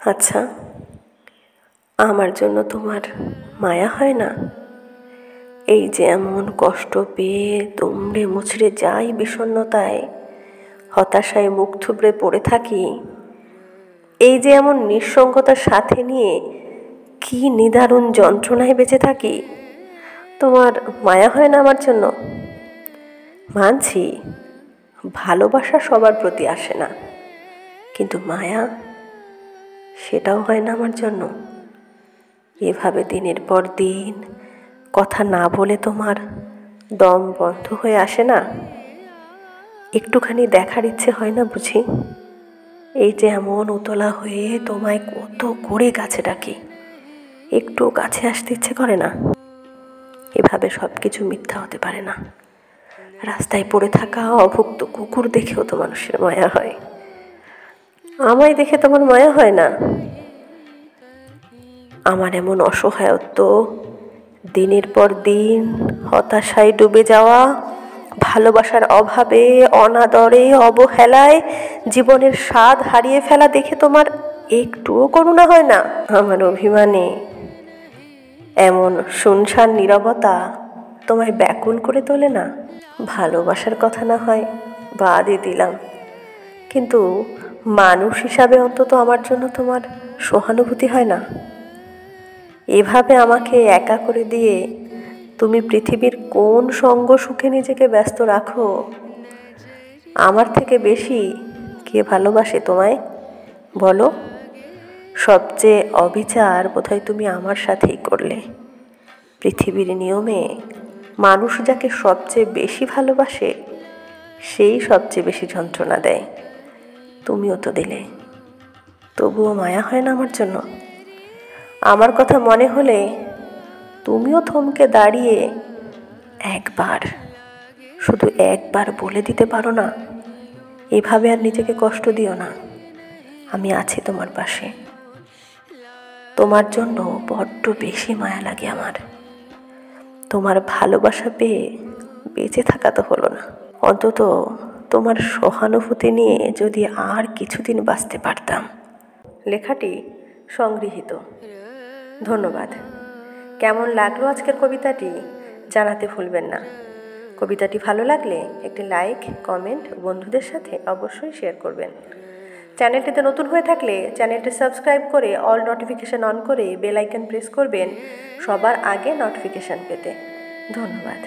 আচ্ছা, আমার জন্য তোমার মায়া হয় না? এই যে এমন কষ্ট পেয়ে দুমড়ে মুচড়ে যাই বিষণ্ণতায়, হতাশায় মুখ থুবড়ে পড়ে থাকি, এই যে এমন নিঃসঙ্গতার সাথে নিয়ে কি নিদারুণ যন্ত্রণায় বেঁচে থাকি, তোমার মায়া হয় না আমার জন্য? মানছি, ভালোবাসা সবার প্রতি আসে না, কিন্তু মায়া, সেটাও হয় না আমার জন্য। এভাবে দিনের পর দিন কথা না বলে তোমার দম বন্ধ হয়ে আসে না? একটুখানি দেখার ইচ্ছে হয় না বুঝি? এই যে এমন উতলা হয়ে তোমায় কত করে কাছে ডাকি, একটু কাছে আসতে ইচ্ছে করে না? এভাবে সব কিছু মিথ্যা হতে পারে না। রাস্তায় পড়ে থাকা অভুক্ত কুকুর দেখেও তো মানুষের মায়া হয়। আমায় দেখে তোমার মায়া হয় না? আমার এমন অসহায়ত্ব, দিনের পর দিন হতাশায় ডুবে যাওয়া, ভালোবাসার অভাবে, অনাদরে, অবহেলায় জীবনের স্বাদ হারিয়ে ফেলা দেখে তোমার একটুও করুণা হয় না? আমার অভিমানে এমন শুনশান নীরবতা তোমায় ব্যাকুল করে তোলে না? ভালোবাসার কথা না হয় বাদই দিলাম, কিন্তু মানুষ হিসাবে অন্তত আমার জন্য তোমার সহানুভূতি হয় না? এভাবে আমাকে একা করে দিয়ে তুমি পৃথিবীর কোন সঙ্গ সুখে নিজেকে ব্যস্ত রাখো? আমার থেকে বেশি কে ভালোবাসে তোমায় বলো? সবচেয়ে অবিচার বোধহয় তুমি আমার সাথেই করলে। পৃথিবীর নিয়মে মানুষ যাকে সবচেয়ে বেশি ভালোবাসে সেই সবচেয়ে বেশি যন্ত্রণা দেয়। তুমিও তো দিলে, তবুও মায়া হয় না আমার জন্য? আমার কথা মনে হলে তুমিও থমকে দাঁড়িয়ে একবার, শুধু একবার বলে দিতে পারো না, এভাবে আর নিজেকে কষ্ট দিও না, আমি আছি তোমার পাশে। তোমার জন্য বড্ড বেশি মায়া লাগে আমার। তোমার ভালোবাসা পেয়ে বেঁচে থাকা তো হলো না, অন্তত তোমার সহানুভূতি নিয়ে যদি আর কিছুদিন বাঁচতে পারতাম। লেখাটি সংগৃহীত। ধন্যবাদ। কেমন লাগলো আজকের কবিতাটি জানাতে ভুলবেন না। কবিতাটি ভালো লাগলে একটি লাইক, কমেন্ট বন্ধুদের সাথে অবশ্যই শেয়ার করবেন। চ্যানেলটিতে নতুন হয়ে থাকলে চ্যানেলটি সাবস্ক্রাইব করে অল নোটিফিকেশান অন করে বেল আইকন প্রেস করবেন সবার আগে নোটিফিকেশান পেতে। ধন্যবাদ।